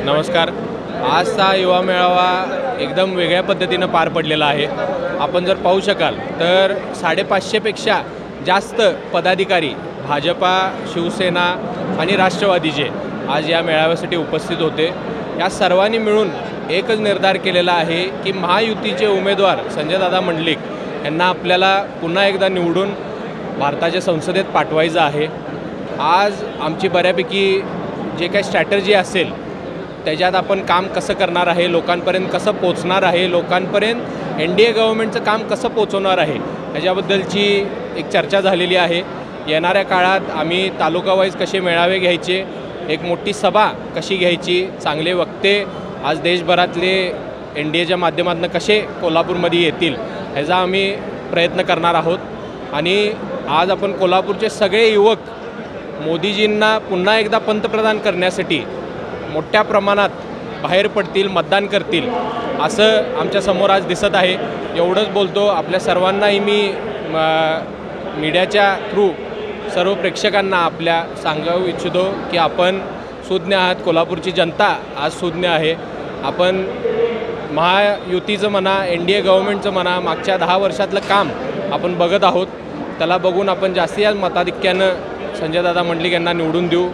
नमस्कार। आजचा युवा मेळावा एकदम वेगळ्या पद्धतीनं पार पडलेला आहे। आपण जर पाहू शकाल तर 550 पेक्षा जास्त पदाधिकारी भाजपा, शिवसेना आणि राष्ट्रवादीचे आज या मेळाव्यासाठी उपस्थित होते। या सर्वांनी मिळून एकच निर्धार केलेला आहे की महायुतीचे उमेदवार संजयदादा मंडलिक यांना आपल्याला पुन्हा एकदा निवडून भारताच्या संसदेत पाठवायचं आहे। आज आमची बऱ्यापैकी जे काही स्ट्रॅटर्जी असेल त्याच्यात आपण काम कसं करणार आहे, लोकांपर्यंत कसं पोचणार आहे, लोकांपर्यंत एनडीए गव्हर्नमेंटचं काम कसं पोचवणार आहे याच्याबद्दलची एक चर्चा झालेली आहे। येणाऱ्या काळात आम्ही तालुका वाईज कसे मेळावे घ्यायचे, एक मोठी सभा कशी घ्यायची, चांगले वक्ते आज देशभरातले एनडीएच्या माध्यमातून कसे कोल्हापूरमध्ये येतील ह्याचा आम्ही प्रयत्न करणार आहोत। आणि आज आपण कोल्हापूरचे सगळे युवक मोदीजींना पुन्हा एकदा पंतप्रधान करण्यासाठी मोठ्या प्रमाणात बाहेर पडतील, मतदान करतील असं आमच्या समोर आज दिसत आहे। एवढंच बोलतो। आपल्या सर्वांनाही मी मीडियाच्या थ्रू सर्व प्रेक्षकांना आपल्या सांगू इच्छितो की आपण सुज्ञ आहात, कोल्हापूरची जनता आज सुज्ञ आहे। आपण महायुतीचं म्हणा, एनडीए गव्हर्नमेंटचं म्हणा, मागच्या 10 वर्षातलं काम आपण बघत आहोत। त्याला बघून आपण जास्तीत जास्त मताधिक्यानं संजयदादा मंडलिक यांना निवडून देऊ।